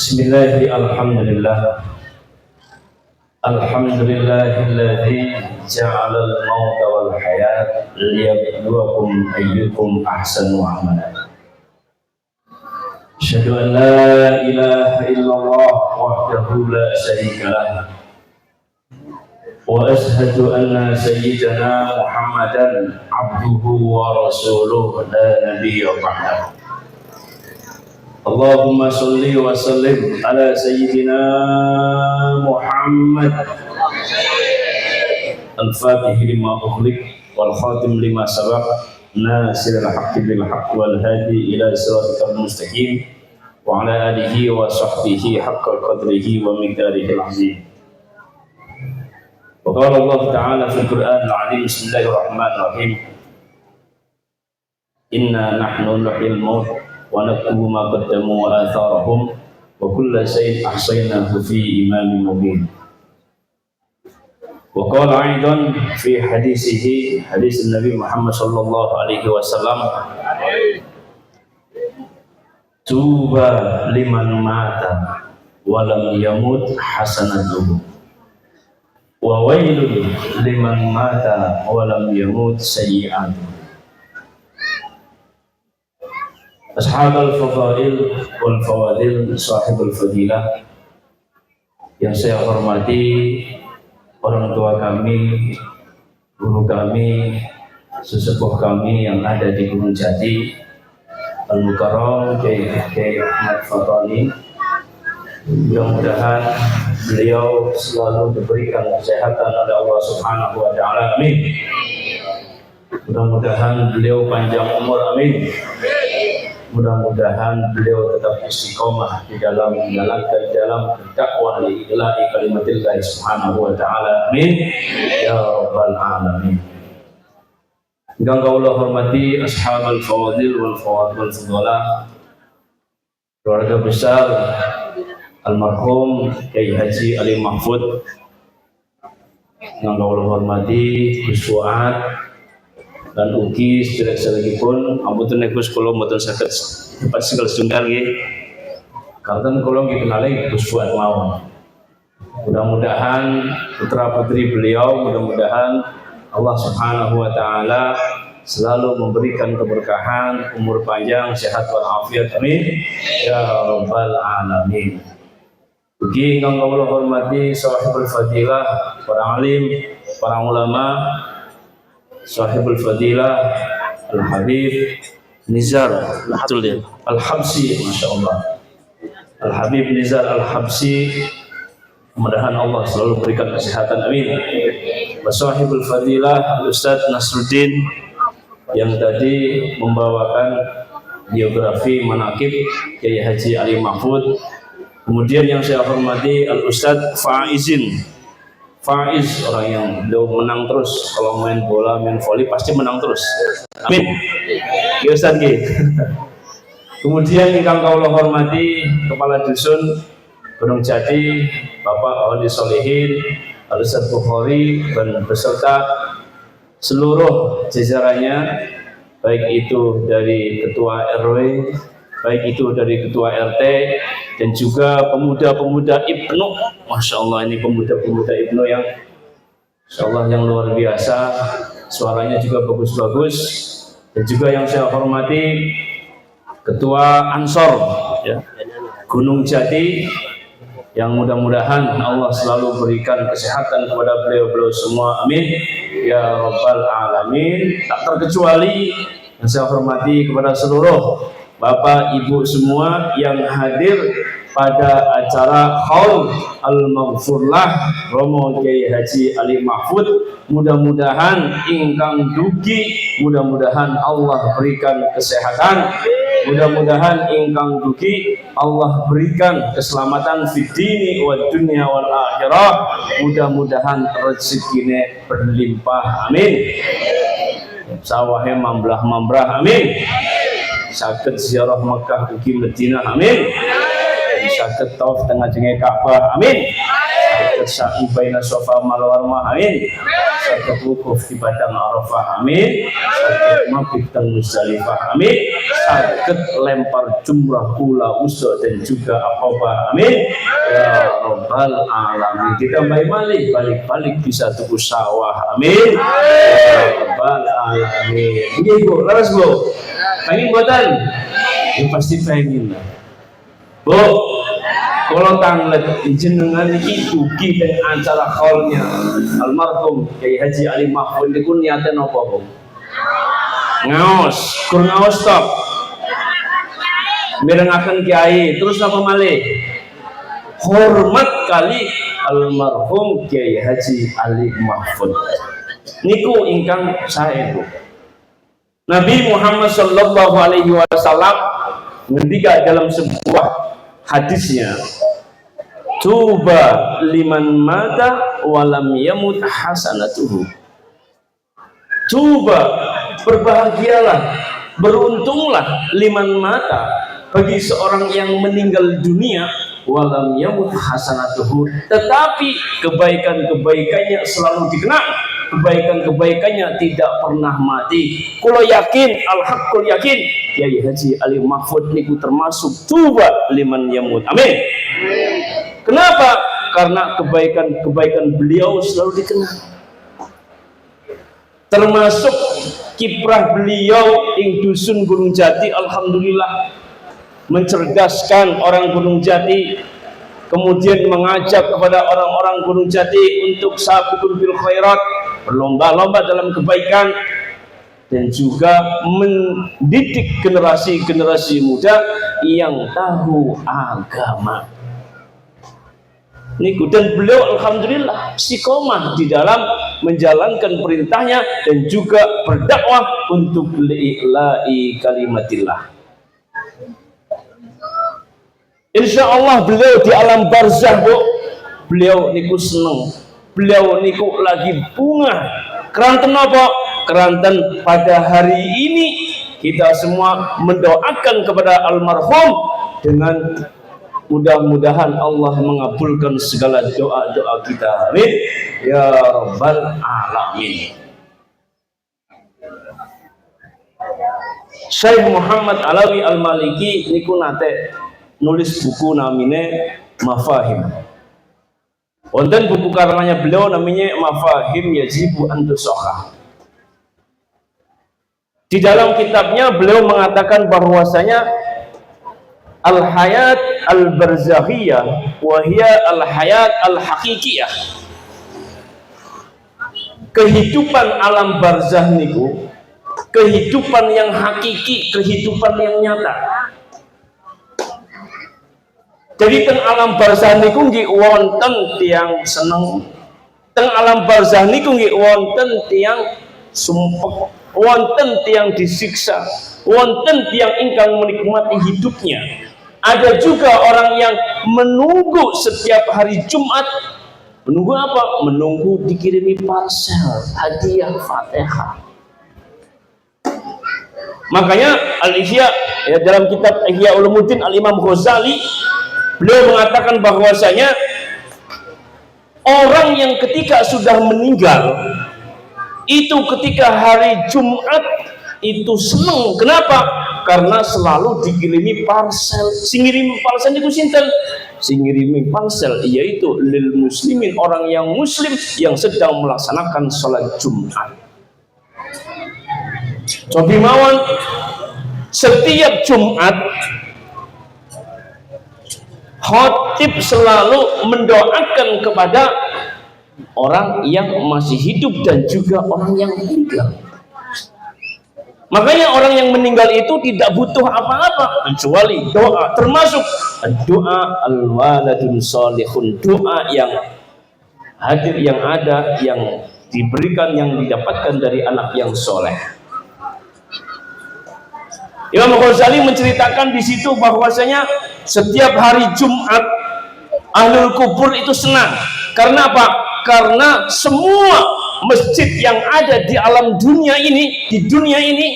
Bismillahi alhamdulillah. Alhamdulillahilladzi ja'alal mauta wal hayat liyabluwakum ayyukum ahsanu amala. Asyhadu an la ilaha illallah wahdahu la syarika lah. Wa asyhadu anna sayyidana Muhammadan abduhu wa rasuluhu la nabiyya ba'dahu. Allahumma sholli wa sallim ala sayyidina Muhammad al-fatih lima ughliq wal khatim lima sabaq nasiril haqqi bil haqq wal hadi ila siratal mustaqim wa ala alihi wa sahbihi haqqa qadrihi wa miqdarihi al-azim. Wa qala Allah ta'ala fil Qur'an al-'azim, bismillahirrahmanirrahim, inna nahnu nuhyil maut wa naktubu ma qaddamu wa atharahum wa kulla shay'in ahsaynahu fi imamin mubin. Wa qala aidan fi hadisihi, hadis Nabi Muhammad sallallahu alaihi wasallam, tuba liman mata wa lam yamut hasanatuhu wa wailun liman mata wa lam yamut sayyi'atuhu. Ashabul fadail wal fawadil, sahibul fadilah, yang saya hormati orang tua kami, guru kami, sesepuh kami yang ada di Gunung Jati, Al-Mukarram Kiai Ahmad Fatani. Mudah-mudahan beliau selalu diberikan kesehatan oleh Allah Subhanahu wa Ta'ala, amin. Mudah-mudahan beliau panjang umur, amin. Mudah-mudahan beliau tetap istiqomah di dalam menjalankan dalam dakwah ila kalimatillah subhanahu wa ta'ala, amin ya rabbal alamin. Yang Allah hormati ashabul fawadil wal fadalah, keluarga besar almarhum Kiai Haji Ali Mahfud, yang Allah hormati Gus Fuad dan ugi sedherek-sedherekipun, ampun Gus kula mboten saged cepat sekali setunggal nggih. Karten kula nggih kenali Gus Fuad mawon. Mudah-mudahan putra-putri beliau, mudah-mudahan Allah Subhanahu wa taala selalu memberikan keberkahan, umur panjang, sehat walafiat, amin ya rabbal alamin. Ugi ingkang kula hormati sahibul fadilah, para alim, para ulama, sahibul fadilah Al-Habib Nizar Al-Habsi, Masya Allah, Al-Habib Nizar Al-Habsi, mudah-mudahan Allah selalu berikan kesehatan, amin. Sahibul fadilah Al-Ustadz Nasruddin yang tadi membawakan biografi manaqib Kiai Haji Ali Mahfud. Kemudian yang saya hormati Al-Ustadz Faiz, orang yang beliau menang terus, kalau main bola, main voli pasti menang terus, amin ya Ustaz. Kemudian yang kau hormati Kepala Dusun Gunung Jati Bapak Ahli Solihin Al-Ustaz Bukhari dan beserta seluruh jajarannya, baik itu dari Ketua RW, baik itu dari Ketua RT, dan juga pemuda-pemuda Ibnu. Masya Allah, ini pemuda-pemuda Ibnu yang Masya Allah yang luar biasa, suaranya juga bagus-bagus. Dan juga yang saya hormati Ketua Ansor ya, Gunung Jati, yang mudah-mudahan Allah selalu berikan kesehatan kepada beliau-beliau semua, amin ya rabbal alamin. Tak terkecuali yang saya hormati kepada seluruh Bapak Ibu semua yang hadir pada acara Haul Al-Maghfurlah Romo Kiai Haji Ali Mahfud. Mudah-mudahan ingkang dugi, mudah-mudahan Allah berikan kesehatan, mudah-mudahan ingkang dugi Allah berikan keselamatan fid dini wa dunya wal akhirah, mudah-mudahan rezekine berlimpah, amin. Sawahnya mambrah-mambrah, amin. Sakit ziarah Mekah ugi Madinah, amin. Sakit tawaf tengah jenge Ka'bah, amin. saged sa'i baina Safa wal Marwah amin, saged wukuf di padang Arafah amin, saged mabit teng Muzdalifah amin, saged lempar jumrah ula usa dan juga aqabah amin ya rabbal alamin. Ditambahi malih balik-balik bisa tuku sawah amin ya rabbal alamin. Nggih Bu, leres Bu? Pengen mboten? Ya pasti pengen. Bu, kalau tanglet jenengan iki dugi teng acara kaulnya almarhum Kyai Haji Ali Mahfud niku niate napa, Bu? Ngaos, kur ngaos tok. Mirengaken Kyai, terus apa malih? Hormat kali almarhum Kyai Haji Ali Mahfud. Niku ingkang sae, Bu. Nabi Muhammad sallallahu alaihi wasallam ngendika dalam sebuah hadisnya, tuba liman mata walam yamut hasanatuhu. Tuba, berbahagialah, beruntunglah liman mata, bagi seorang yang meninggal dunia walam yamut hasanatuhu, tetapi kebaikan-kebaikannya selalu dikenang, kebaikan-kebaikannya tidak pernah mati. Kulo yakin, al-haqqul yakin, Kyai Haji Ali Mahfud niku termasuk tuba liman yamut. Amin. Kenapa? Karena kebaikan-kebaikan beliau selalu dikenang. Termasuk kiprah beliau ing dusun Gunung Jati, alhamdulillah mencerdaskan orang Gunung Jati, kemudian mengajak kepada orang-orang Gunung Jati untuk sabiqul bil khairat, berlomba-lomba dalam kebaikan, dan juga mendidik generasi-generasi muda yang tahu agama. Niku, dan beliau alhamdulillah istiqomah di dalam menjalankan perintahnya dan juga berdakwah untuk li'ila'i kalimatillah. Insya Allah beliau di alam barzah, Bu, beliau niku seneng, beliau niku lagi bunga. Keranten apa? Keranten pada hari ini kita semua mendoakan kepada almarhum dengan mudah-mudahan Allah mengabulkan segala doa-doa kita. Amin ya rabbal alamin. Syekh Muhammad Alawi Al-Maliki niku nate nulis buku namanya Mafahim. Wonten buku karangannya beliau namanya Mafahim Yajibu an Tusahhah. Di dalam kitabnya beliau mengatakan bahwasanya al-hayat al-barzakhiyah wa hiya al-hayat al-haqiqiyah. Kehidupan alam barzah niku kehidupan yang hakiki, kehidupan yang nyata. Jadi teng alam barzah niku nggih wonten tiyang seneng, teng alam barzah niku nggih wonten tiyang sumpek, wonten tiyang disiksa, wonten tiyang ingkang menikmati hidupnya. Ada juga orang yang menunggu setiap hari Jumat. Menunggu apa? Menunggu dikirimi parcel hadiah Fatihah. Makanya Al-Ihya, ya, dalam kitab Ihya Ulumuddin Al-Imam Ghazali beliau mengatakan bahwasanya orang yang ketika sudah meninggal itu ketika hari Jumat itu senang. Kenapa? Karena selalu dikirimi parcel. Sing ngirim parcel niku sinten? Sing ngirimi parcel yaitu lil muslimin, orang yang muslim yang sedang melaksanakan sholat Jumat. Cobi mawon setiap Jumat khotib selalu mendoakan kepada orang yang masih hidup dan juga orang yang meninggal. Makanya orang yang meninggal itu tidak butuh apa-apa kecuali doa, termasuk doa al-waladun sholihun, doa yang hadir, yang ada, yang diberikan, yang didapatkan dari anak yang soleh. Imam Ghazali menceritakan di situ bahwasanya setiap hari Jumat ahlul kubur itu senang. Karena apa? Karena semua masjid yang ada di alam dunia ini, di dunia ini,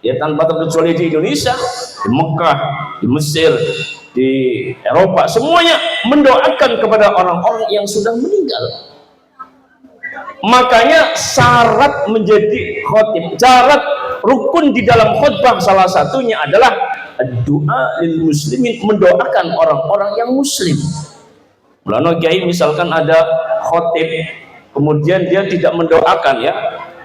ya tanpa terkecuali di Indonesia, di Mekah, di Mesir, di Eropa, semuanya mendoakan kepada orang-orang yang sudah meninggal. Makanya syarat menjadi khotib, syarat rukun di dalam khutbah salah satunya adalah doa lil muslimin, mendoakan orang-orang yang muslim. Mulanya kiai misalkan ada khotib, kemudian dia tidak mendoakan, ya,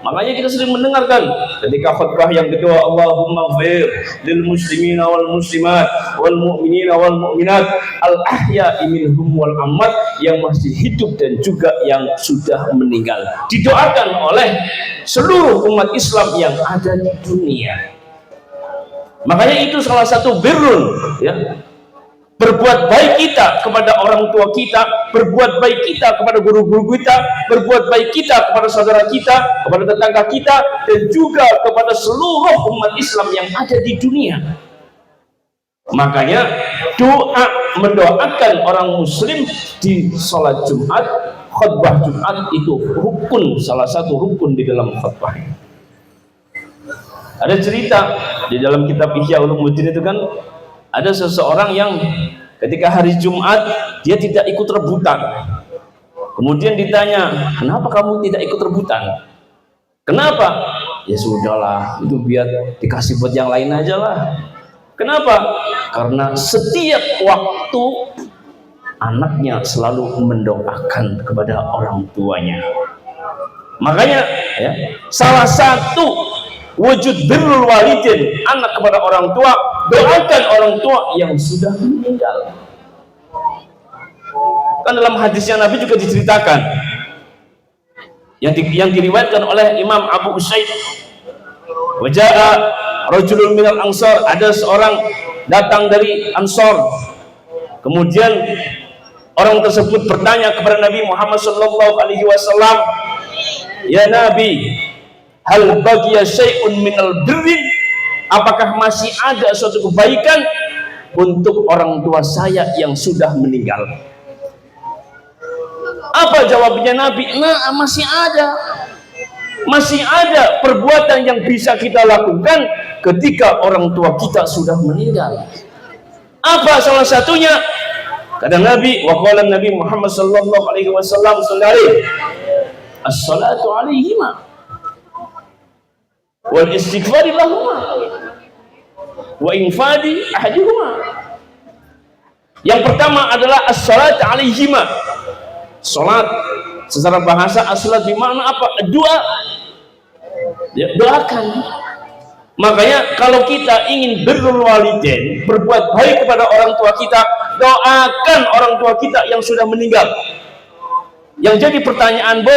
makanya kita sering mendengarkan ketika khutbah yang kedua, Allahumma ighfir lil muslimina wal muslimat wal mu'minina wal mu'minat al ahya'i minhum wal amwat, yang masih hidup dan juga yang sudah meninggal, didoakan oleh seluruh umat Islam yang ada di dunia. Makanya itu salah satu birrun, ya, berbuat baik kita kepada orang tua kita, berbuat baik kita kepada guru-guru kita, berbuat baik kita kepada saudara kita, kepada tetangga kita, dan juga kepada seluruh umat Islam yang ada di dunia. Makanya doa mendoakan orang muslim di sholat Jumat, khutbah Jumat itu rukun, salah satu rukun di dalam khutbah. Ada cerita di dalam kitab Ihya Ulumuddin itu kan, ada seseorang yang ketika hari Jumat dia tidak ikut rebutan. Kemudian ditanya, kenapa kamu tidak ikut rebutan? Kenapa? Ya sudahlah, itu biar dikasih buat yang lain aja lah. Kenapa? Karena setiap waktu anaknya selalu mendoakan kepada orang tuanya. Makanya, ya, salah satu wujud birrul walidin, anak kepada orang tua, doakan orang tua yang sudah meninggal. Kan dalam hadisnya Nabi juga diceritakan, yang diriwayatkan oleh Imam Abu Usaid, waja'a rajulun minal ansar, ada seorang datang dari Ansor, kemudian orang tersebut bertanya kepada Nabi Muhammad SAW, ya Nabi, hal bagiya syai'un minal birrin, apakah masih ada suatu kebaikan untuk orang tua saya yang sudah meninggal? Apa jawabnya Nabi? Nah, masih ada perbuatan yang bisa kita lakukan ketika orang tua kita sudah meninggal. Apa salah satunya? Kata Nabi, wa qala Nabi Muhammad sallallahu alaihi wasallam, as-salatu alaihima wal istighfari lahuma wa infadi ahadihuma. Yang pertama adalah as-salat alaihima. Salat secara bahasa as-salat bermakna apa? Doa. Ya, doakan. Makanya kalau kita ingin birrul walidain, berbuat baik kepada orang tua kita, doakan orang tua kita yang sudah meninggal. Yang jadi pertanyaan, Bu,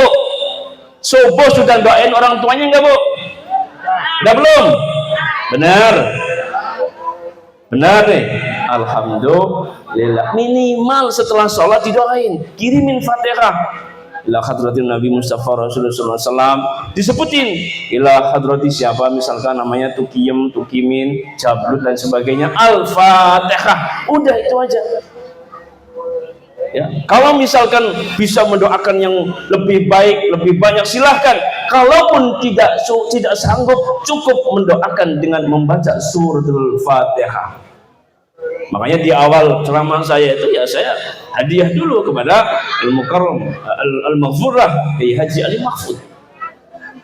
Bo sudah doain orang tuanya enggak, Bu? Udah belum? Benar nih. Alhamdulillah, minimal setelah sholat didoain, kirimin Fatihah ila hadratin Nabi Mustafa Rasulullah SAW, disebutin ila hadrati siapa, misalkan namanya Tukiyem, Tukimin, Jablut dan sebagainya, Al-Fatihah, udah itu aja. Ya, kalau misalkan bisa mendoakan yang lebih baik, lebih banyak, silahkan. Kalaupun tidak sanggup, cukup mendoakan dengan membaca suratul Fatihah. Makanya di awal ceramah saya itu, ya, saya hadiah dulu kepada Al-Mukarram Al-Maghfurah Haji Ali Mahfud.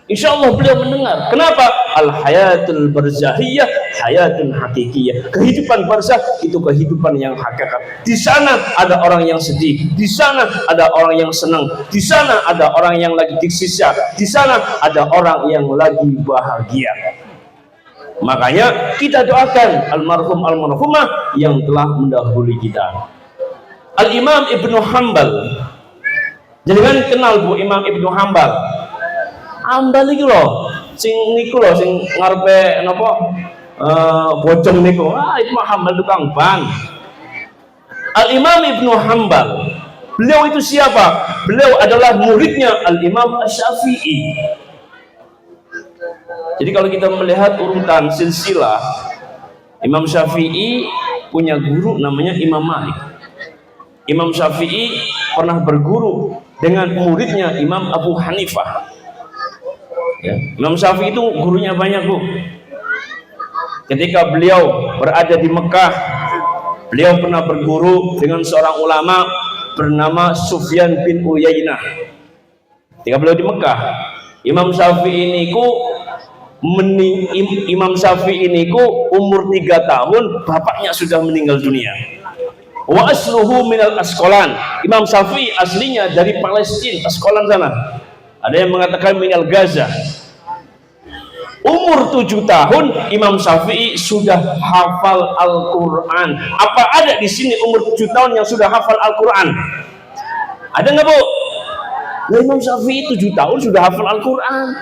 Insya Allah beliau mendengar. Kenapa? Al-hayatul barzahiyah hayatun hakikiyah. Kehidupan barzah itu kehidupan yang hakikat. Di sana ada orang yang sedih, di sana ada orang yang senang, di sana ada orang yang lagi disiksa, di sana ada orang yang lagi bahagia. Makanya kita doakan almarhum almarhumah yang telah mendahului kita. Al-Imam Ibnu Hanbal, jangan kenal Bu Imam Ibnu Hanbal. Hanbal iki lho, sing niku lho, sing ngarepe napa bojong niku. Itu Hanbal tukang ban. Al-Imam Ibnu Hanbal, beliau itu siapa? Beliau adalah muridnya Al-Imam Asy-Syafi'i. Jadi kalau kita melihat urutan silsilah, Imam Syafi'i punya guru namanya Imam Malik. Imam Syafi'i pernah berguru dengan muridnya Imam Abu Hanifah. Ya, Imam Syafi'i itu gurunya banyak, Bu. Ketika beliau berada di Mekah, Beliau pernah berguru dengan seorang ulama bernama Sufyan bin Uyainah ketika beliau di Mekah. Imam Syafi'i niku umur 3 tahun bapaknya sudah meninggal dunia. Wa asluhu minal Asqalan. Imam Syafi'i aslinya dari Palestina, Asqalan sana. Ada yang mengatakan minal Gaza. Umur 7 tahun Imam Syafi'i sudah hafal Al-Quran. Apa ada di sini umur 7 tahun yang sudah hafal Al-Quran? Ada nggak, Bu? Nah, Imam Syafi'i 7 tahun sudah hafal Al-Quran.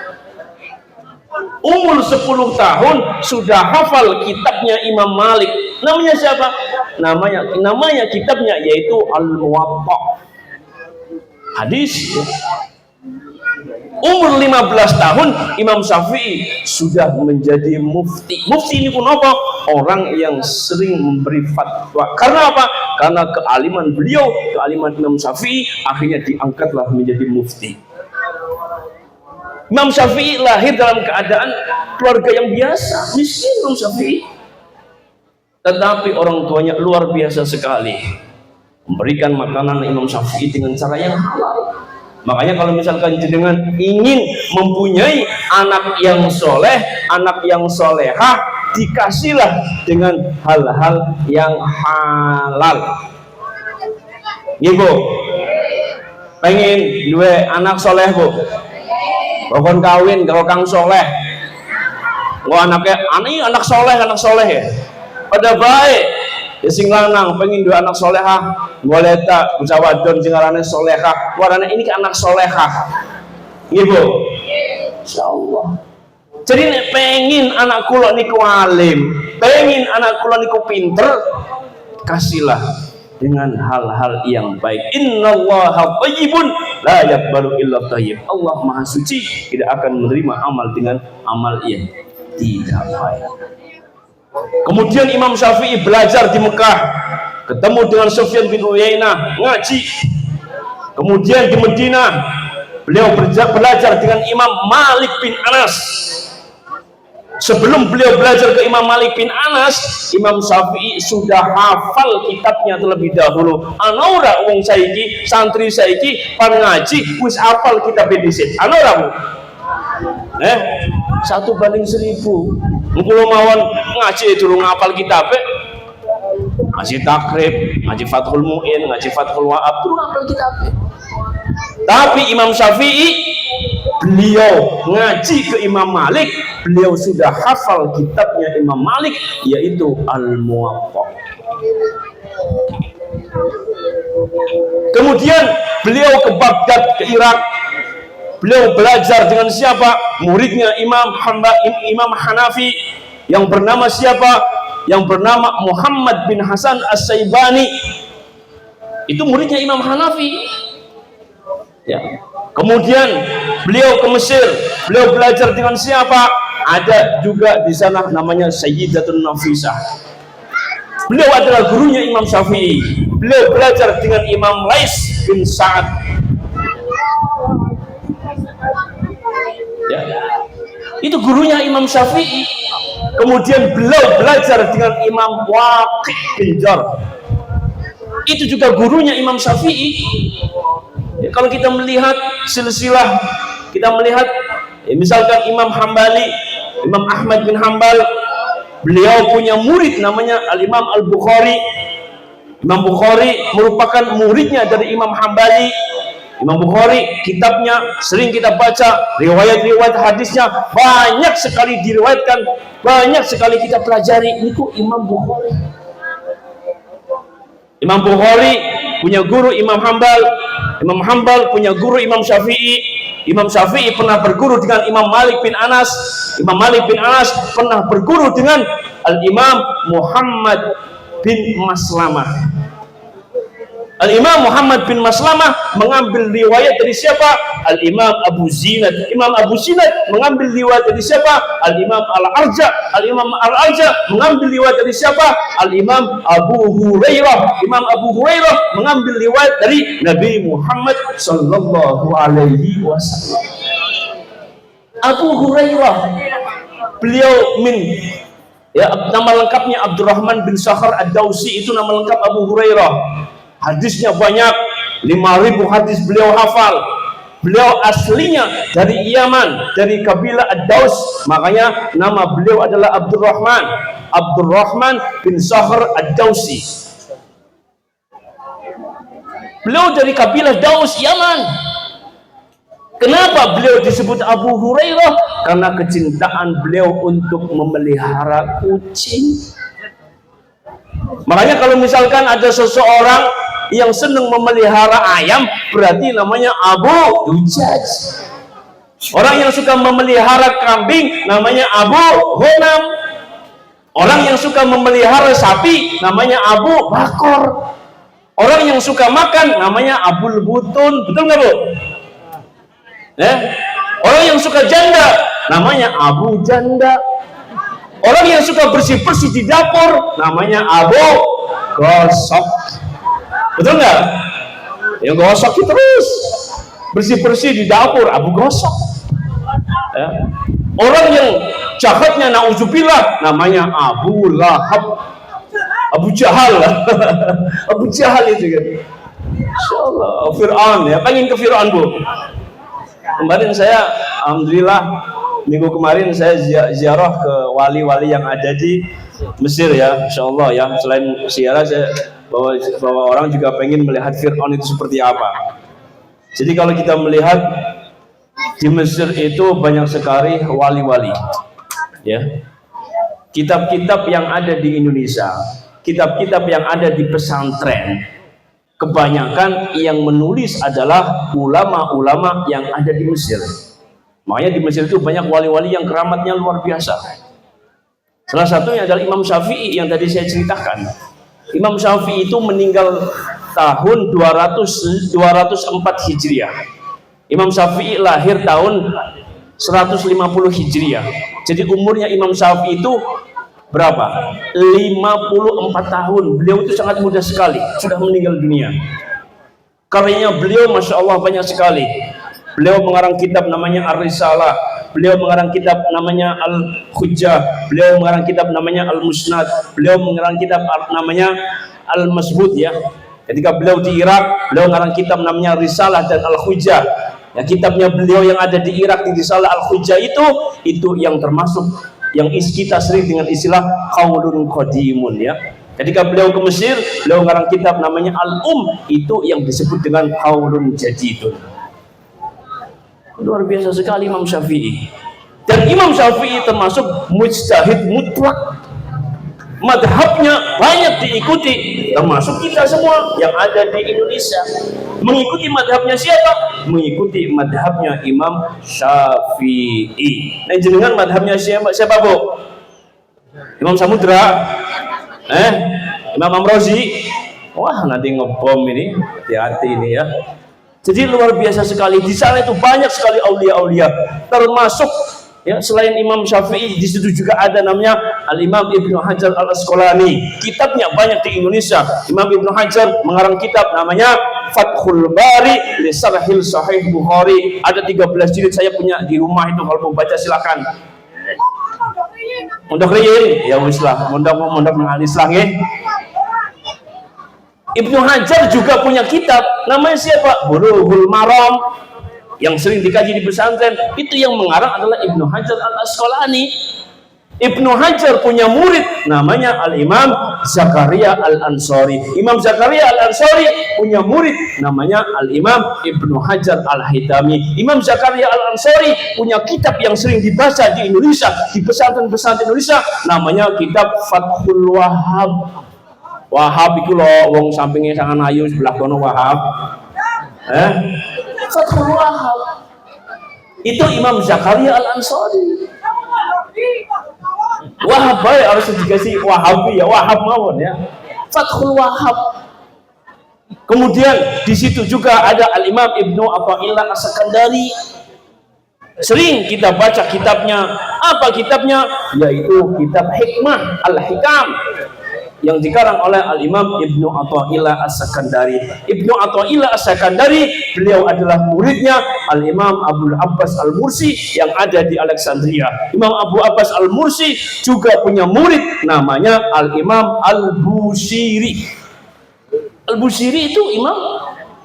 Umur 10 tahun sudah hafal kitabnya Imam Malik. Namanya siapa? Namanya kitabnya yaitu Al-Muwatta. Hadis. Umur 15 tahun Imam Syafi'i sudah menjadi mufti. Mufti ini pun apa? Orang yang sering memberi fatwa. Karena apa? Karena kealiman beliau, kealiman Imam Syafi'i, akhirnya diangkatlah menjadi mufti. Imam Syafi'i lahir dalam keadaan keluarga yang biasa, miskin Imam Syafi'i. Tetapi orang tuanya luar biasa sekali, memberikan makanan Imam Syafi'i dengan cara yang halal. Makanya kalau misalkan jenengan ingin mempunyai anak yang soleh, anak yang solehah, dikasihlah dengan hal-hal yang halal. Ibu pengen dua anak soleh, Bu? Bahkan kawin kalau kang soleh, wah anaknya anak soleh ya, pada baik. Ya sing lanang pengen dua anak solehah, boleh tak bocah wadon sing arane solehah, warane ini ke anak solehah. Ibu, insyaallah. Jadi nek pengen anak kula niku alim, pengen anak kula niku pinter, kasihlah dengan hal-hal yang baik. Innallaha thayyibun la yaqbalu illa thayyib. Allah Maha Suci, tidak akan menerima amal dengan amal yang tidak baik. Kemudian Imam Syafi'i belajar di Mekah, ketemu dengan Sufyan bin Uyainah, ngaji. Kemudian di Madinah beliau belajar dengan Imam Malik bin Anas. Sebelum beliau belajar ke Imam Malik bin Anas, Imam Syafi'i sudah hafal kitabnya terlebih dahulu. Ana ora wong saiki, santri saiki pan ngaji wis hafal kitab dhisik. Ana ora, Bu? 1/1000. Mengkulo mawon ngaji durung ngapal kitabe, ngaji takrib, ngaji Fathul Mu'in, ngaji Fathul Wa'ab, durung ngapal kitabe. Tapi Imam Syafi'i, beliau ngaji ke Imam Malik, beliau sudah hafal kitabnya Imam Malik, yaitu Al-Muwatta. Kemudian beliau ke Baghdad, ke Irak. Beliau belajar dengan siapa? Muridnya Imam Hanafi yang bernama siapa? Yang bernama Muhammad bin Hasan As-Saibani. Itu muridnya Imam Hanafi. Ya. Kemudian beliau ke Mesir. Beliau belajar dengan siapa? Ada juga di sana namanya Sayyidatun Nafisah. Beliau adalah gurunya Imam Syafi'i. Beliau belajar dengan Imam Lais bin Sa'ad. Ya. Itu gurunya Imam Syafi'i. Kemudian beliau belajar dengan Imam Waqi' bin Jar. Itu juga gurunya Imam Syafi'i. Ya, kalau kita melihat silsilah, kita melihat misalkan Imam Hambali, Imam Ahmad bin Hambal, beliau punya murid namanya Al-Imam Al-Bukhari. Imam Bukhari merupakan muridnya dari Imam Hambali. Imam Bukhari, kitabnya sering kita baca, riwayat-riwayat hadisnya banyak sekali diriwayatkan, banyak sekali kita pelajari. Itu Imam Bukhari. Imam Bukhari punya guru Imam Hambal, Imam Hambal punya guru Imam Syafi'i. Imam Syafi'i pernah berguru dengan Imam Malik bin Anas. Imam Malik bin Anas pernah berguru dengan Al-Imam Muhammad bin Maslamah. Al-Imam Muhammad bin Maslamah mengambil riwayat dari siapa? Al-Imam Abu Zinad. Imam Abu Zinad mengambil riwayat dari siapa? Al-Imam Al-Arja. Al-Imam Al-Arja mengambil riwayat dari siapa? Al-Imam Abu Hurairah. Imam Abu Hurairah mengambil riwayat dari Nabi Muhammad sallallahu alaihi wasallam. Abu Hurairah, beliau min Ya, nama lengkapnya Abdurrahman bin Sakhar Ad-Dausi, itu nama lengkap Abu Hurairah. Hadisnya banyak, 5.000 hadis beliau hafal. Beliau aslinya dari Yaman, dari kabilah Ad-Daus, makanya nama beliau adalah Abdurrahman bin Sakhar Ad-Dausi. Beliau dari kabilah Daus, Yaman. Kenapa beliau disebut Abu Hurairah? Karena kecintaan beliau untuk memelihara kucing. Makanya kalau misalkan ada seseorang yang senang memelihara ayam, berarti namanya Abu Dujaj. Orang yang suka memelihara kambing, namanya Abu Honam. Orang yang suka memelihara sapi, namanya Abu Bakor. Orang yang suka makan, namanya Abul Butun. Betul nggak, Bu? Orang yang suka janda namanya Abu Janda. Orang yang suka bersih-bersih di dapur namanya Abu Gosok. Betul nggak? Yang gosok terus bersih-bersih di dapur Abu Gosok. Orang yang jahatnya nauzubillah namanya Abu Lahab, Abu Jahal. Abu Jahal itu kan. Insyaallah Fir'aun ya, pengen ke Fir'aun, Bu. Kemarin saya, alhamdulillah, minggu kemarin saya ziarah ke wali-wali yang ada di Mesir ya, insyaallah ya. Selain ziarah, saya bawa orang juga pengen melihat Fir'aun itu seperti apa. Jadi kalau kita melihat di Mesir itu banyak sekali wali-wali, ya. Kitab-kitab yang ada di Indonesia, kitab-kitab yang ada di pesantren, kebanyakan yang menulis adalah ulama-ulama yang ada di Mesir. Makanya di Mesir itu banyak wali-wali yang keramatnya luar biasa. Salah satunya adalah Imam Syafi'i yang tadi saya ceritakan. Imam Syafi'i itu meninggal tahun 204 Hijriah. Imam Syafi'i lahir tahun 150 Hijriah. Jadi umurnya Imam Syafi'i itu berapa? 54 tahun. Beliau itu sangat muda sekali, sudah meninggal dunia. Karyanya beliau Masya Allah banyak sekali. Beliau mengarang kitab namanya Ar-Risalah, beliau mengarang kitab namanya Al-Hujjah, beliau mengarang kitab namanya Al-Musnad, beliau mengarang kitab namanya Al-Masbud ya. Ketika beliau di Irak, beliau mengarang kitab namanya Risalah dan Al-Hujjah. Ya, kitabnya beliau yang ada di Irak di Risalah Al-Hujjah itu yang termasuk yang kita sering dengan istilah qaulun qadimun ya. Ketika beliau ke Mesir, beliau mengarang kitab namanya itu yang disebut dengan qaulun jadidun. Luar biasa sekali Imam Syafi'i. Dan Imam Syafi'i termasuk mujtahid mutlak. Madhabnya banyak diikuti, termasuk kita semua yang ada di Indonesia. Mengikuti madhabnya siapa? Mengikuti madhabnya Imam Syafi'i. Nah, jenengan madhabnya siapa, Bu? Imam Samudra? Imam Amrozi? Wah, nanti ngebom ini, hati-hati ini ya. Jadi luar biasa sekali. Di sana itu banyak sekali aulia-aulia, termasuk ya, selain Imam Syafi'i, di situ juga ada namanya Al-Imam Ibnu Hajar Al-Asqalani. Kitabnya banyak di Indonesia. Imam Ibnu Hajar mengarang kitab namanya Fathul Bari li Syarhil Sahih Bukhari. Ada 13 jilid, saya punya di rumah itu, kalau mau baca silakan. Mondok riyin, ya wis lah, mondok mengalis lah nggih. Ibnu Hajar juga punya kitab, namanya siapa? Bulughul Maram, yang sering dikaji di pesantren. Itu yang mengarang adalah Ibnu Hajar Al-Asqalani. Ibnu Hajar punya murid namanya Al-Imam Zakaria Al-Ansari. Imam Zakaria Al-Ansari punya murid namanya Al-Imam Ibnu Hajar Al-Haytami. Imam Zakaria Al-Ansari punya kitab yang sering dibaca di Indonesia, di pesantren-pesantren Indonesia, namanya kitab Fathul Wahhab. Wahhab itu loh, wong sampingnya sangat ayu sebelah kono Wahhab. Fathul Wahhab itu Imam Zakaria Al-Ansari. Wahhab baik harus dikasih Wahabi ya, Wahhab mawon ya. Fathul Wahhab. Kemudian di situ juga ada Al-Imam Ibnu Athaillah As-Sakandari. Sering kita baca kitabnya. Apa kitabnya? Yaitu kitab Hikmah Al-Hikam. yang dikarang oleh Al-Imam Ibnu Athaillah As-Sakandari. Ibnu Athaillah As-Sakandari, beliau adalah muridnya Al-Imam Abdul Abbas Al-Mursi yang ada di Alexandria. Imam Abu Abbas Al-Mursi juga punya murid namanya Al-Imam Al-Busiri. Al-Busiri itu imam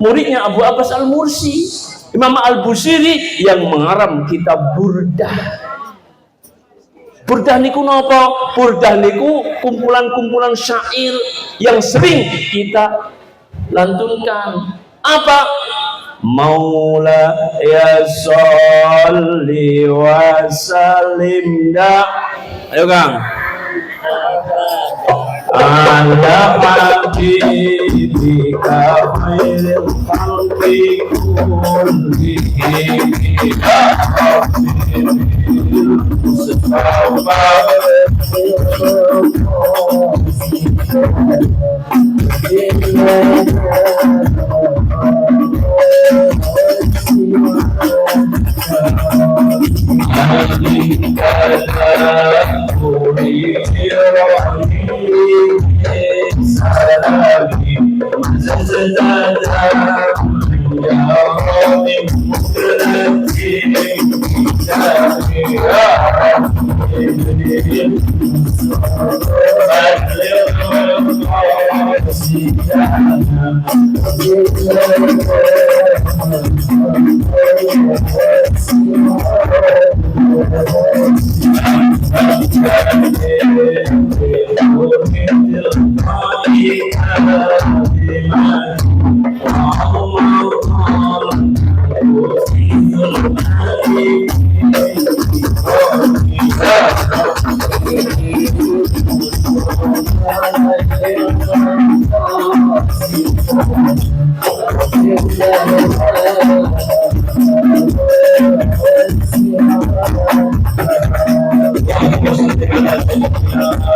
muridnya Abu Abbas Al-Mursi. Imam Al-Busiri yang mengarang kitab Burdah. Burdah niku napa? Burdah niku kumpulan-kumpulan syair yang sering kita lantunkan. Apa? Maula ya sholli wa sallim da. Ayo Kang. Ala habibika khairil khalqi kullihim.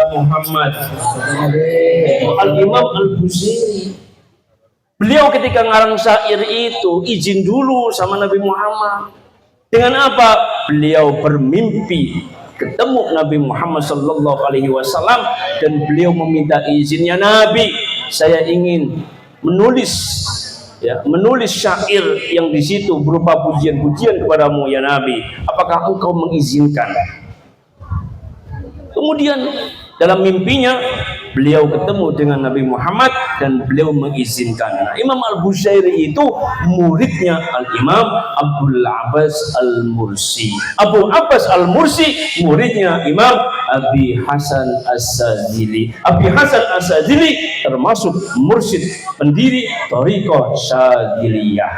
Muhammad Al-Imam Al-Busiri, beliau ketika ngarang syair itu izin dulu sama Nabi Muhammad. Dengan apa? Beliau bermimpi ketemu Nabi Muhammad sallallahu alaihi wasallam dan beliau meminta izinnya, Nabi, saya ingin menulis syair yang di situ berupa pujian-pujian kepadamu ya Nabi. Apakah engkau mengizinkan? Kemudian dalam mimpinya beliau ketemu dengan Nabi Muhammad dan beliau mengizinkan. Nah, Imam Al-Busiri itu muridnya Al-Imam Abdul Abbas Al-Mursi. Abu Abbas Al-Mursi muridnya Imam Abi Hasan As-Sadzili. Abi Hasan As-Sadzili termasuk mursyid pendiri Thariqah Syadziliyah.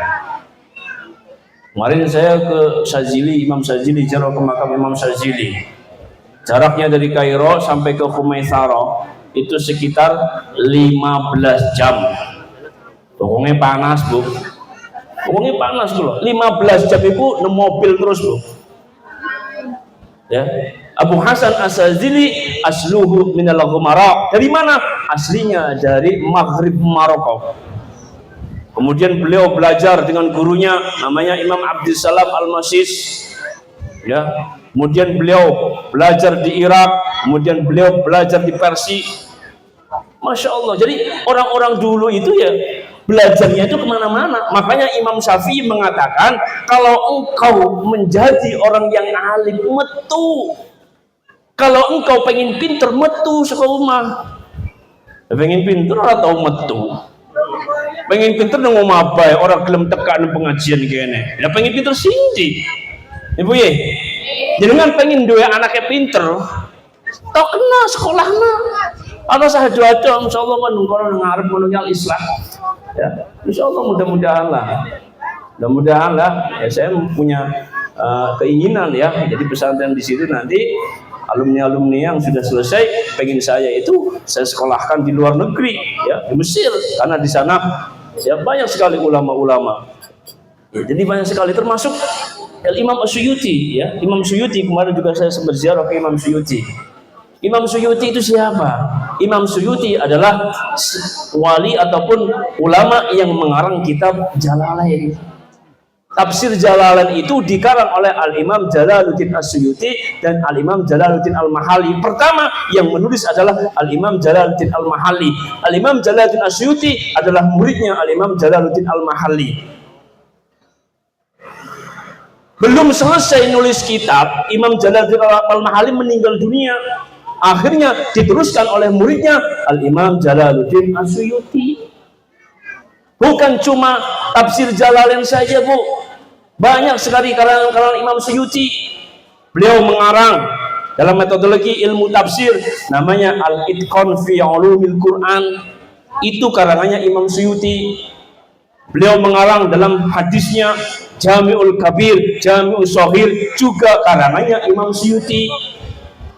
Kemarin saya ke Syadzili, Imam Syadzili, ziarah ke makam Imam Syadzili. Jaraknya dari Kairo sampai ke Khumaisaro itu sekitar 15 jam. Pokoknya panas, Bu. Pokoknya panas, Bu. 15 jam itu mobil terus, Bu. Ya. Abu Hasan As-Sadzili asluhu minal Ghumara. Dari mana? Aslinya dari Maghrib Maroko. Kemudian beliau belajar dengan gurunya namanya Imam Abdussalam Al-Masis. Ya. Kemudian beliau belajar di Irak, kemudian beliau belajar di Persia. Masya Allah. Jadi orang-orang dulu itu ya belajarnya itu kemana-mana. Makanya Imam Syafi'i mengatakan kalau engkau menjadi orang yang alim, metu. Kalau engkau pengen pinter, metu sekolah. Pengen pinter atau metu? Pengen pinter nang omah orang gelem tekan pengajian kene. Ya pengen pinter sindi. Ibu ye. Jangan pengen dua anaknya pinter, tau kena sekolahnya. Atau saya doa insya Allah kan nunggu ngarep menunggal Islam. Ya, insya Allah mudah-mudahan lah. Ya, saya punya keinginan ya. Jadi pesantren di situ nanti alumni-alumni yang sudah selesai, pengen saya itu saya sekolahkan di luar negeri, ya di Mesir, karena di sana ya banyak sekali ulama-ulama. Ya, jadi banyak sekali termasuk Imam Suyuti, ya Imam Suyuti kemarin juga saya sempat ziarah ke Imam Suyuti. Imam Suyuti itu siapa? Imam Suyuti adalah wali ataupun ulama yang mengarang kitab Jalalain. Tafsir Jalalain itu dikarang oleh Al-Imam Jalaluddin As-Suyuti dan Al-Imam Jalaluddin Al-Mahalli. Pertama yang menulis adalah Al-Imam Jalaluddin Al-Mahalli. Al-Imam Jalaluddin As-Suyuti adalah muridnya Al-Imam Jalaluddin Al-Mahalli. Belum selesai nulis kitab, Imam Jalaluddin Al-Mahalli meninggal dunia. Akhirnya diteruskan oleh muridnya Al-Imam Jalaluddin As-Suyuti. Bukan cuma tafsir Jalalain saja, Bu. Banyak sekali karangan-karangan Imam Suyuti. Beliau mengarang dalam metodologi ilmu tafsir namanya Al-Itqan fi Ulumil Quran. Itu karangannya Imam Suyuti. Beliau mengarang dalam hadisnya Jami'ul Kabir, Jami'ul Shaghir, juga karangannya Imam Suyuti.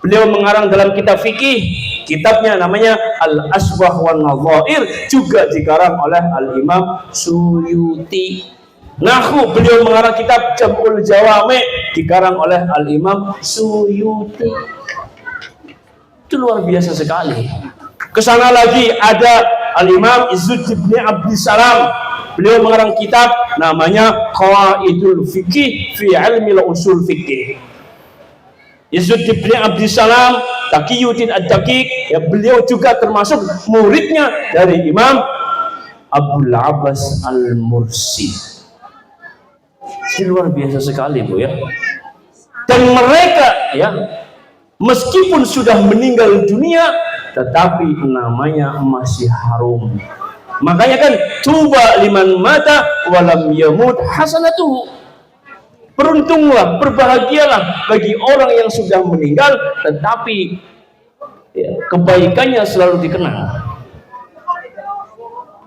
Beliau mengarang dalam kitab fikih, kitabnya namanya Al-Asbah wan Nadhair, juga dikarang oleh Al-Imam Suyuti. Nahwu, beliau mengarang kitab Jam'ul Jawami, dikarang oleh Al-Imam Suyuti. Itu luar biasa sekali. Kesana lagi ada Al-Imam Izzuddin bin Abdissalam. Beliau mengarang kitab namanya Qawaidul Fiqih fi Ilmil Usul Fiqih. Izzuddin bin Abdissalam Taqiyuddin Ad-Daqiq, ya, beliau juga termasuk muridnya dari Imam Abul Abbas Al-Mursi. Ini luar biasa sekali, Bu, ya. Dan mereka, ya, meskipun sudah meninggal dunia, tetapi namanya masih harum. Makanya kan tuba liman mata walam yamut hasanatuhu. Beruntunglah, berbahagialah bagi orang yang sudah meninggal tetapi, ya, kebaikannya selalu dikenang.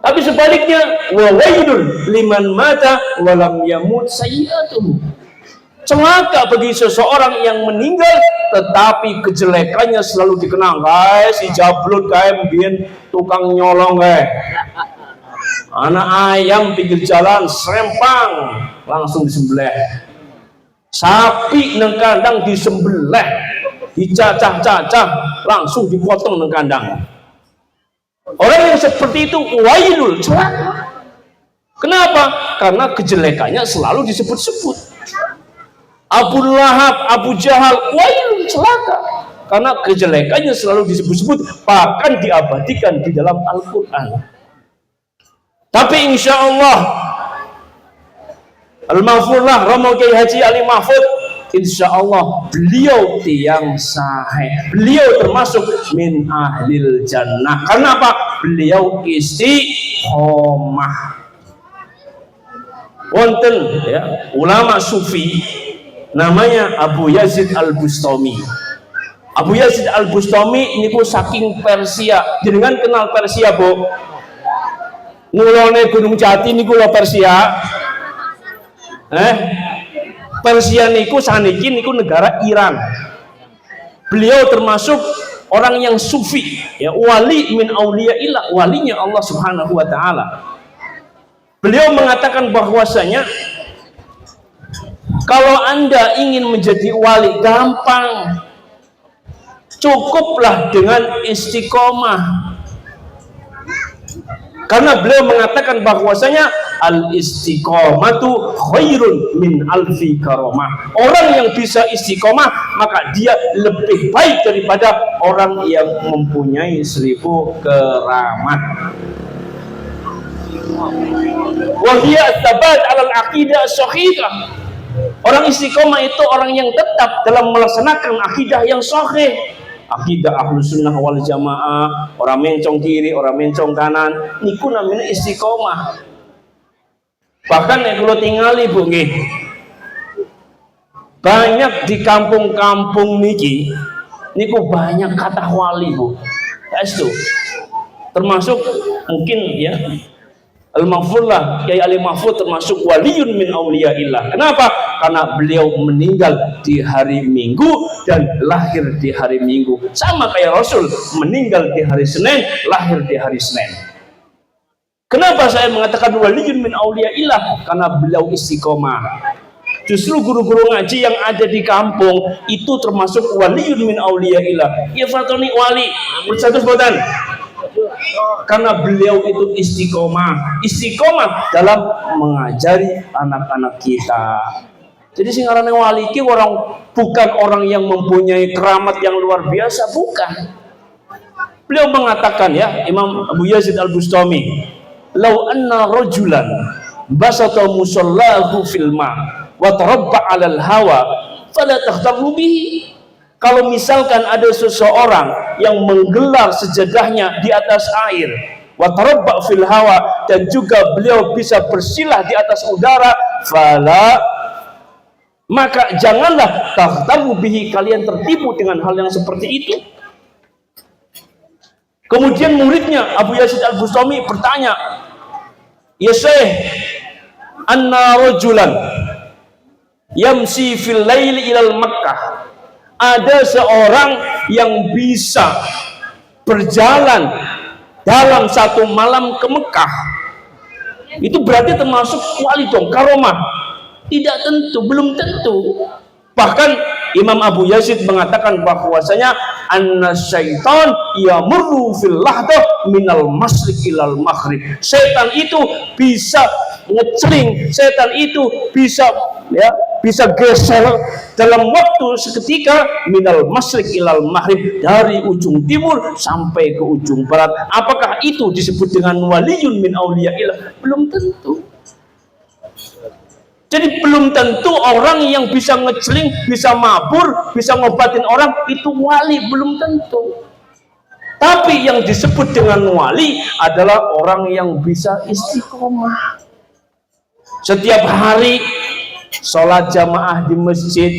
Tapi sebaliknya, wa wailun liman mata walam yamut sayyi'atuhu. Celaka bagi seseorang yang meninggal tetapi kejelekannya selalu dikenang. Guys, si jablon kayak mungkin tukang nyolong kayak anak ayam pinggir jalan serempang langsung disembelih. Sapi nang kandang disembelih, dicacah-cacah, langsung dipotong nang kandang. Orang yang seperti itu wailul, celaka. Kenapa? Karena kejelekannya selalu disebut-sebut. Abu Lahab, Abu Jahal, wailul, celaka. Karena kejelekannya selalu disebut-sebut, bahkan diabadikan di dalam Al-Quran. Tapi insya Allah Al-Mahfurlah Romo Kiai Haji Ali Mahfud, insya Allah beliau tiang sahih, beliau termasuk min ahlil jannah. Karena apa? Beliau istiqomah. Wonten, ya, ulama sufi namanya Abu Yazid Al-Bustami. Abu Yazid Al-Bustami ini ku saking Persia. Jenengan kenal Persia, Bu? Ngulone Gunung Jati niku lho Persia. Persia niku saniki niku negara Iran. Beliau termasuk orang yang sufi, ya, wali min auliyaillah, walinya Allah Subhanahu wa taala. Beliau mengatakan bahwasanya kalau Anda ingin menjadi wali gampang. Cukuplah dengan istiqomah. Karena beliau mengatakan bahwasanya al-istiqomatu khairun min alfi karamah. Orang yang bisa istiqomah maka dia lebih baik daripada orang yang mempunyai 1000 keramat. Wa hiya tsabat 'alal aqidah as-sahihah. Orang istiqomah itu orang yang tetap dalam melaksanakan akidah yang sahih. Akidah Ahlus Sunnah wal Jamaah, orang mencong kiri, orang mencong kanan, niku namanya istiqomah. Bahkan yang kalau tinggali, Bu, nggih, banyak di kampung-kampung niki, niku banyak kata wali, Bu. Ya itu, termasuk mungkin, ya, Al-Mahfurlah Kiai Ali Mahfud termasuk waliyun min auliyaillah. Kenapa? Karena beliau meninggal di hari Minggu dan lahir di hari Minggu. Sama kayak Rasul, meninggal di hari Senin, lahir di hari Senin. Kenapa saya mengatakan waliyun min auliyaillah? Karena beliau istiqomah. Justru guru-guru ngaji yang ada di kampung itu termasuk waliyun min auliyaillah. Ya fatoni wali, berstatus bodan. Karena beliau itu istiqomah dalam mengajari anak-anak kita. Jadi sing aranane wali iki bukan orang yang mempunyai keramat yang luar biasa, bukan. Beliau mengatakan, ya, Imam Abu Yazid Al-Bustami, "Lau anna rajulan basata musallahu fil ma' wa tarabba 'alal hawa fala takhtaru bihi." Kalau misalkan ada seseorang yang menggelar sejadahnya di atas air, wa tarabba fil hawa, dan juga beliau bisa bersilah di atas udara, maka janganlah takhtaru bihi, kalian tertipu dengan hal yang seperti itu. Kemudian muridnya Abu Yazid Al-Bustami bertanya, "Ya Syekh, anna rajulan yamsi fil laili ilal Makkah." Ada seorang yang bisa berjalan dalam satu malam ke Mekah. Itu berarti termasuk wali dong, karomah? Tidak tentu, belum tentu. Bahkan Imam Abu Yazid mengatakan bahwasanya anna syaitan yamurru fil lahdah minal masyriq ilal maghrib. Setan itu bisa ngeceling, setan itu bisa geser dalam waktu seketika minal masyriq ilal maghrib, dari ujung timur sampai ke ujung barat. Apakah itu disebut dengan waliyun min auliyaillah? Belum tentu. Jadi belum tentu orang yang bisa ngeceling, bisa mabur, bisa ngobatin orang itu wali, belum tentu. Tapi yang disebut dengan wali adalah orang yang bisa istiqomah. Setiap hari sholat jamaah di masjid,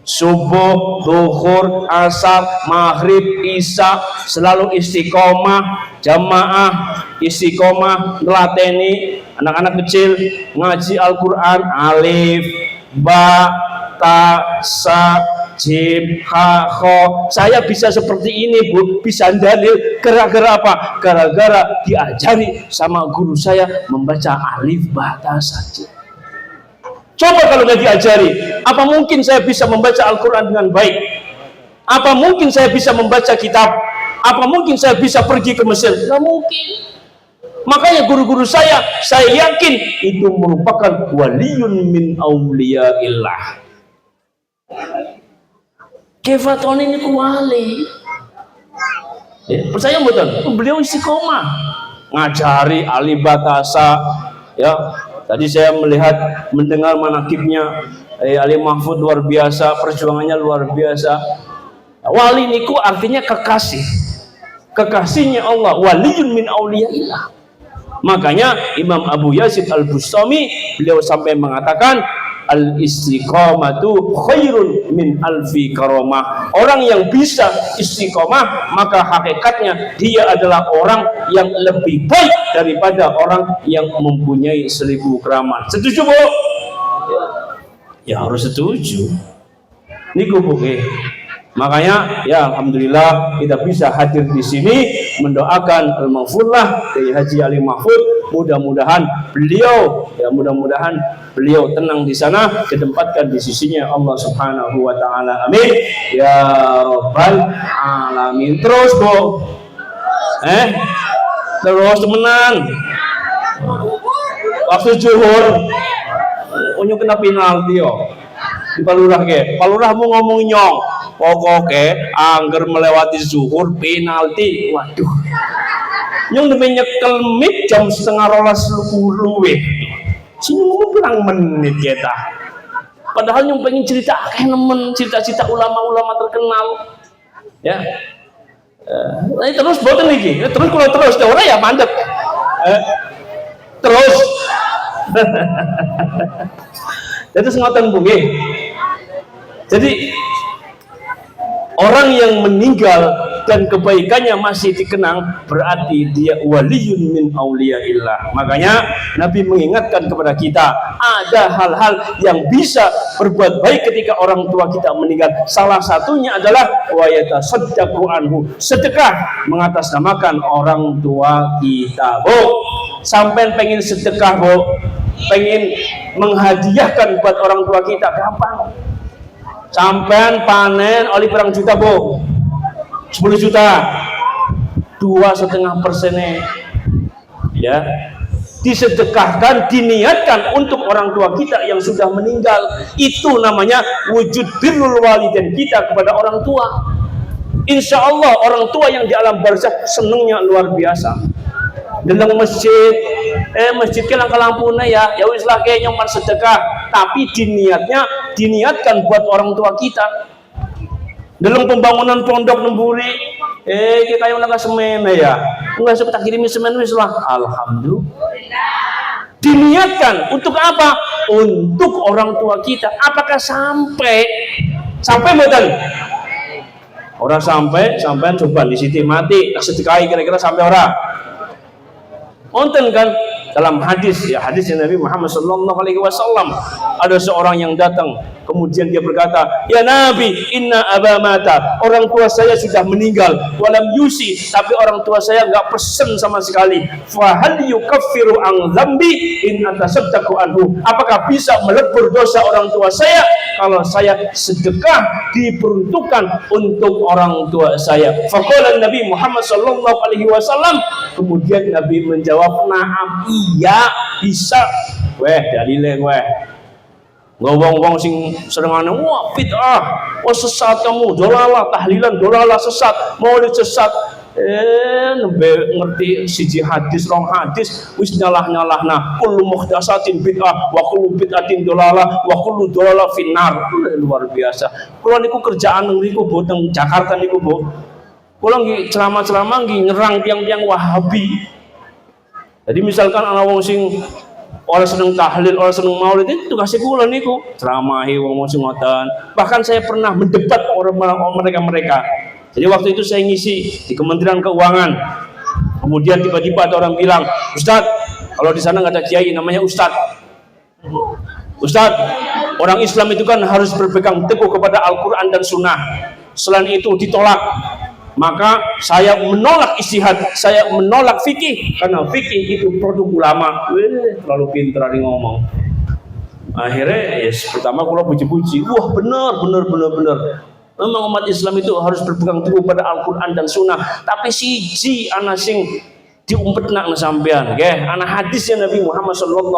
subuh, zuhur, asar, maghrib, isya, selalu istiqomah, jamaah, istiqomah, ngelateni anak-anak kecil ngaji Al-Quran, alif, ba, ta, sa, jim, ha, kho. Saya bisa seperti ini, Bu, bisa dalil gara-gara apa? Gara-gara diajari sama guru saya membaca alif, ba, ta, sa, jim. Coba kalau nggak diajari, apa mungkin saya bisa membaca Al-Quran dengan baik? Apa mungkin saya bisa membaca kitab? Apa mungkin saya bisa pergi ke Mesir? Nggak mungkin. Makanya guru-guru saya yakin itu merupakan waliyun min auliyaillah. Kefaton ini wali. Ya, percaya betul? Beliau istiqomah ngajari alif batasa, ya. Tadi saya mendengar manakibnya Ali Mahfud, luar biasa, perjuangannya luar biasa. Wali niku artinya kekasih, kekasihnya Allah, waliyun min auliyaillah. Makanya Imam Abu Yazid Al-Bustami beliau sampai mengatakan al-istiqamatu khairun min alfi karamah. Orang yang bisa istiqomah maka hakikatnya dia adalah orang yang lebih baik daripada orang yang mempunyai 1000 keramat. Setuju, Bu? Ya harus setuju. Niku, Bu. Makanya ya alhamdulillah kita bisa hadir di sini mendoakan al-mahfudlah dari Haji Ali Mahfud. Mudah-mudahan beliau tenang di sana, ditempatkan di sisinya Allah Subhanahu wa taala. Amin ya rabbal alamin. Terus, Bu. Terus temenan. Waktu zuhur onyo kena penalti yo. Di Palurah ke. Palurah mau ngomong nyong. Pokoknya angger melewati zuhur penalti. Waduh. Nyong demi nyekel mic jam 11:30 luwe. Sini ngomong berang menit kita. Padahal nyong pengen cerita nemen cerita-cerita ulama-ulama terkenal. Ya. Ini terus boten iki. Terus kalau terus ora ya mandek. Terus. Jadi ngoten Bu nggih. Jadi orang yang meninggal dan kebaikannya masih dikenang berarti dia waliyun min auliyaillah. Makanya Nabi mengingatkan kepada kita ada hal-hal yang bisa berbuat baik ketika orang tua kita meninggal. Salah satunya adalah wa yatasaddaqu anhu, sedekah mengatasnamakan orang tua kita. Bu, sampai pengen sedekah, Bu, pengen menghadiahkan buat orang tua kita, gampang. Sampean panen oli berang juta, Bu, 10 juta. 2,5%, ya, disedekahkan, diniatkan untuk orang tua kita yang sudah meninggal. Itu namanya wujud birrul walidain kita kepada orang tua. Insya Allah orang tua yang di alam barzakh senengnya luar biasa. Dalam masjid, masjid ke langkah lampuna ya wis lah kayak nyompan sedekah, tapi diniatkan buat orang tua kita. Dalam pembangunan pondok nemburi, kita yang naga semen ya, nggak suka tak kirimi semen wis lah, alhamdulillah. Diniatkan untuk apa? Untuk orang tua kita. Apakah sampai betul? Orang sampai coba di situ mati, tak sedekahi kira-kira sampai orang. Onten kan dalam hadis Nabi Muhammad SAW, ada seorang yang datang, kemudian dia berkata, ya Nabi, inna aba mata, orang tua saya sudah meninggal, walam yusi, tapi orang tua saya nggak pesen sama sekali, fahal yukaffiru an dzambi in atasaddaqu anhu, apakah bisa melebur dosa orang tua saya kalau saya sedekah diperuntukkan untuk orang tua saya? Faqala Nabi Muhammad SAW, kemudian Nabi menjawab, na'am, iya bisa. Weh dalile weh, ngomong-ngomong sing serengane, wah bid'ah, wah sesat kamu, dolalah, tahlilan dolalah, sesat, maulid sesat. Nembe ngerti siji hadis, rong hadis, wis nyalah-nyalahna, kullu muhdatsatin bid'ah wa kullu bid'atin dolalah wa kullu dolalah finnar. Luar biasa. Kula niku kerjaan niku Bu teng Jakarta niku Bu. Kula nggih ceramah-ceramah nggih nyerang tiang-tiang Wahabi. Jadi misalkan ana wong sing orang seneng tahlil, orang seneng maulid, itu kasih kula niku ceramahi wong sing ngoten. Bahkan saya pernah mendebat orang mereka. Jadi waktu itu saya ngisi di Kementerian Keuangan. Kemudian tiba-tiba ada orang bilang, Ustadz, kalau di sana nggak ada kiai namanya Ustadz. Ustadz, orang Islam itu kan harus berpegang teguh kepada Al-Quran dan Sunnah. Selain itu ditolak. Maka saya menolak ijtihad, saya menolak fikih, karena fikih itu produk ulama. Terlalu pintar ngomong. Akhirnya pertama kula puji-puji, wah benar. Memang umat Islam itu harus berpegang teguh pada Al-Quran dan Sunnah. Tapi siji ana sing diumpetna sampean, nggih. Ana hadisnya Nabi Muhammad SAW.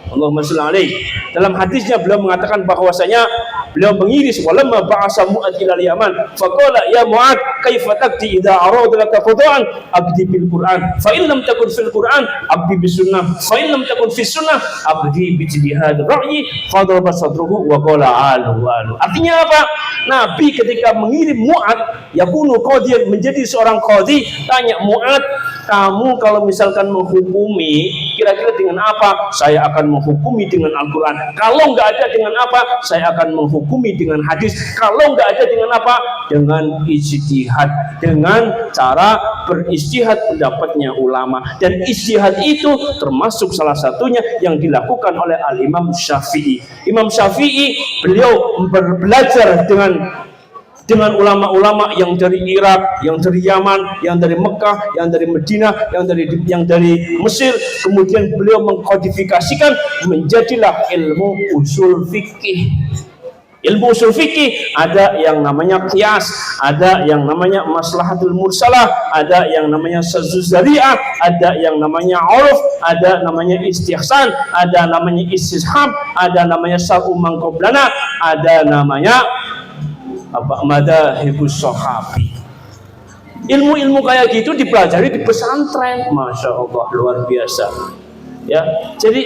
Allahumma shalli alaihi. Dalam hadisnya beliau mengatakan bahwasanya beliau mengiris walamma ba'asa Mu'ad ila Yaman faqala ya Mu'ad kaifa takti idza arada laka qudaan abdi bil Qur'an fa in lam takun fil Qur'an abdi bis sunnah fa in lam takun fis sunnah abdi bi ijtihad ra'yi fadaraba sadruhu wa qala alu. Artinya apa? Nabi ketika mengirim Mu'ad yakunu qadiyan, menjadi seorang qadhi, tanya Mu'ad, kamu kalau misalkan menghukumi kira-kira dengan apa? Saya akan menghukumi dengan Al-Quran. Kalau nggak ada dengan apa? Saya akan menghukumi dengan hadis. Kalau nggak ada dengan apa? Dengan ijtihad, dengan cara beristihad pendapatnya ulama. Dan ijtihad itu termasuk salah satunya yang dilakukan oleh Al-Imam Syafi'i. Imam Syafi'i beliau belajar dengan ulama-ulama yang dari Irak, yang dari Yaman, yang dari Mekah, yang dari Madinah, yang dari Mesir. Kemudian beliau mengkodifikasikan menjadilah ilmu usul fikih. Ilmu usul fikih ada yang namanya qiyas, ada yang namanya maslahatul mursalah, ada yang namanya sazuz zari'ah, ada yang namanya uruf, ada namanya istihsan, ada namanya istishab, ada namanya syar'u man qablana, ada namanya madahibus sahabi. Ilmu-ilmu kayak gitu dipelajari di pesantren, masya Allah, luar biasa. Ya, jadi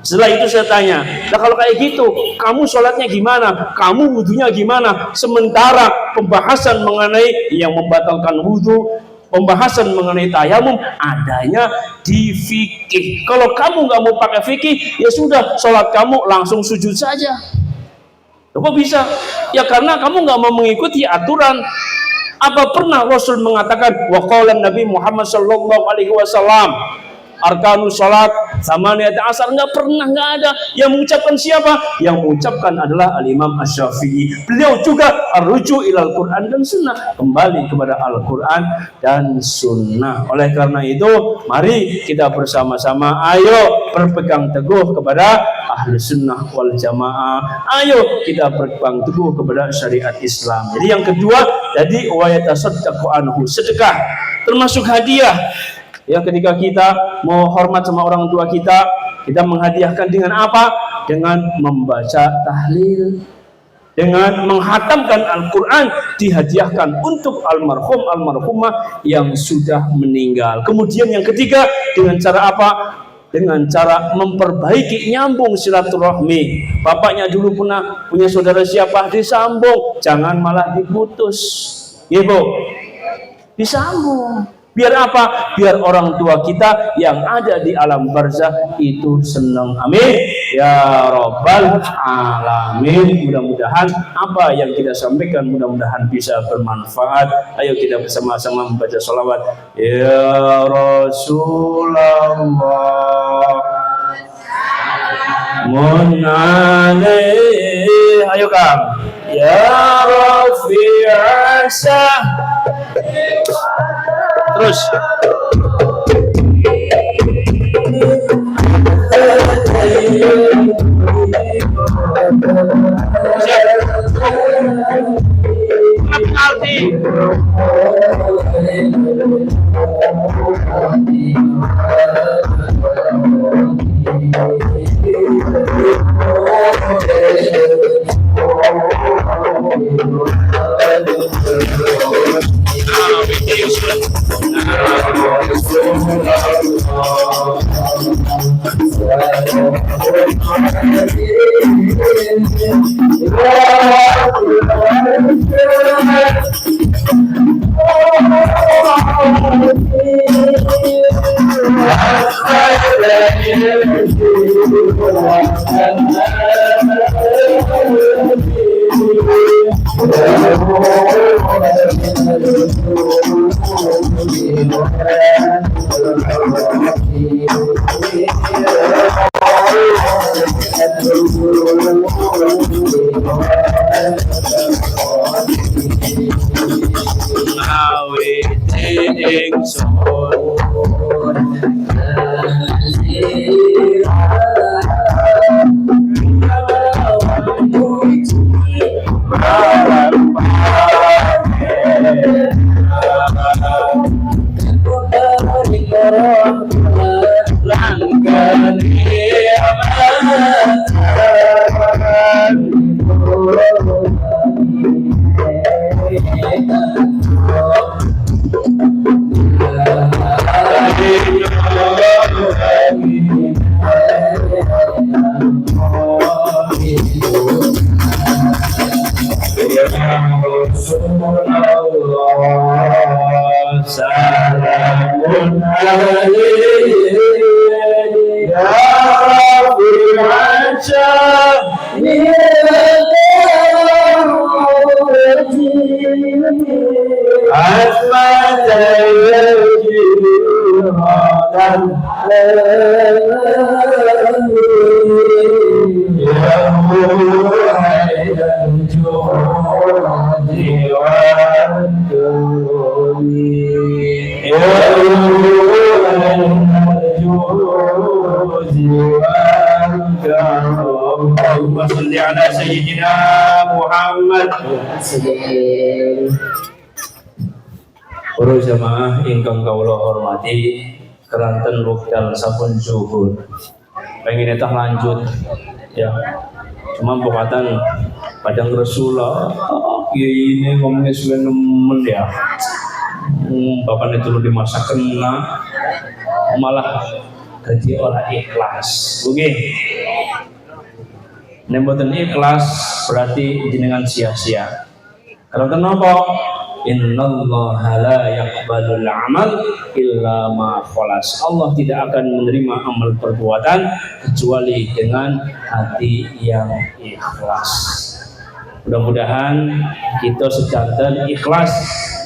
setelah itu saya tanya, nah kalau kayak gitu, kamu sholatnya gimana? Kamu wudhunya gimana? Sementara pembahasan mengenai yang membatalkan wudhu, pembahasan mengenai tayamum adanya di fikih. Kalau kamu nggak mau pakai fikih, ya sudah, sholat kamu langsung sujud saja. Kok bisa? Ya karena kamu nggak mau mengikuti aturan. Apa pernah Rasul mengatakan waqala Nabi Muhammad SAW arkanus salat samaniyat asar? Nggak pernah, nggak ada. Yang mengucapkan siapa? Yang mengucapkan adalah Al-Imam Asy-Syafi'i. Beliau juga arruju ilal Quran dan Sunnah, kembali kepada Al-Quran dan Sunnah. Oleh karena itu, mari kita bersama-sama ayo berpegang teguh kepada ahli sunnah wal jamaah. Ayo kita berpegang teguh kepada syariat Islam. Jadi yang kedua, jadi wa yatasaddaqu anhu, sedekah termasuk hadiah. Ya, ketika kita mau hormat sama orang tua kita menghadiahkan dengan apa? Dengan membaca tahlil, dengan menghatamkan Al-Quran, dihadiahkan untuk almarhum almarhumah yang sudah meninggal. Kemudian yang ketiga, dengan cara apa? Dengan cara memperbaiki, nyambung silaturahmi. Bapaknya dulu pernah punya saudara siapa, disambung, jangan malah diputus. Ibu, disambung. Biar apa? Biar orang tua kita yang ada di alam barzakh itu senang. Amin ya rabbal alamin. Mudah-mudahan apa yang kita sampaikan mudah-mudahan bisa bermanfaat. Ayo kita bersama-sama membaca sholawat ya Rasulullah munane. Ayo Kang. Ya Rafi'asa. Terus Allahumma salli ala sayyidina Muhammad. Para jamaah ingkang kawula hormati, keranten wekdal sampun zuhur. Pengen etah lanjut ya. Cuma buatan padang Rasulullah. Ini ngomongnya sudah nemen ya. Bapaknya dulu dimasak kena malah jadi orang ikhlas. Oke. Nemboten ikhlas berarti jenengan sia-sia. Kalau kenapa? Innallaha la yaqbalul amal illa ma khalas. Allah tidak akan menerima amal perbuatan kecuali dengan hati yang ikhlas. Mudah-mudahan kita sedanten ikhlas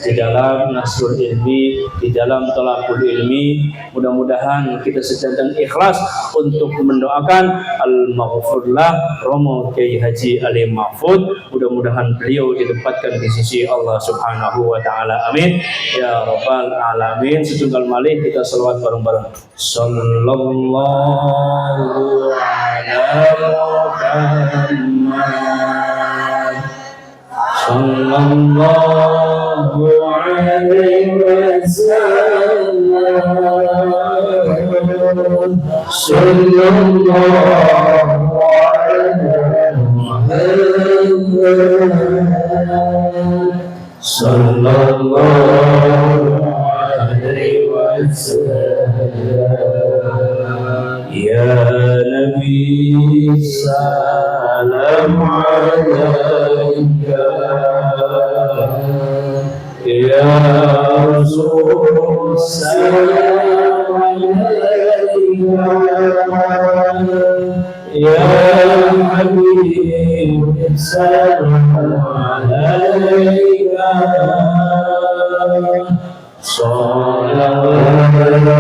di dalam nasrul ilmi, di dalam thalabul ilmi. Mudah-mudahan kita sedanten ikhlas untuk mendoakan al-maghfurlah Romo Kiai Haji Ali Mahfud. Mudah-mudahan beliau ditempatkan di sisi Allah Subhanahu wa taala. Amin ya rabbal alamin. Setunggal malih kita selawat bareng-bareng. Sallallahu alaihi sallallahu alaihi wasallam, sallallahu sallallahu alaihi wasallam. Ya Nabi salam alaika, ya Rasul salam alaika, ya Habib salam alaika, sallallahu alaika,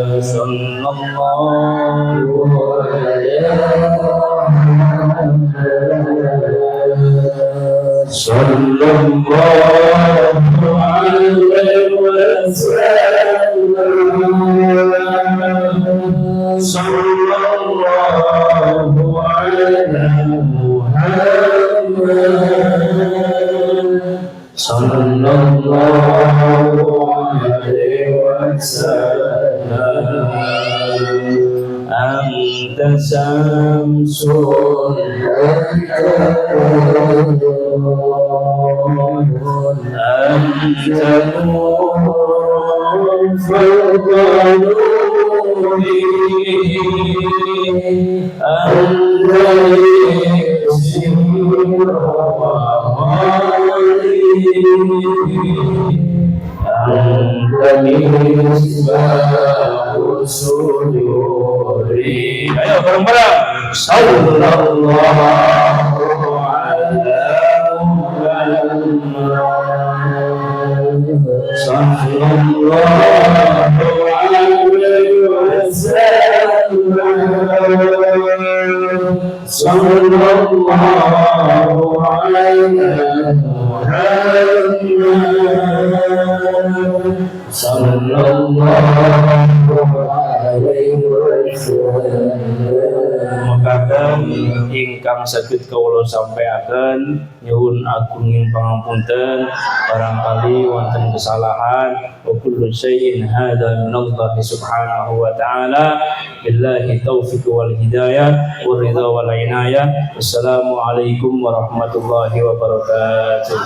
sallallahu alaihi, sallallahu alaihi wasallam, sallallahu alaihi sallallahu alaihi wasallam. Anta samsun anta nurun fawqa nuri, anta ayo bareng-bareng. Sallallahu alaihi wasallam, sallallahu alaihi wasallam, sallallahu alaihi wasallam. Mekaten ingkang saged kawula sampaiaken nyuwun agunging pangapunten barangkali wonten kesalahan wa kullu syai'in hadza minallahi subhanahu wa ta'ala. Billahi taufiq wal hidayah wa ridha wal inayah. Wassalamualaikum warahmatullahi wabarakatuh.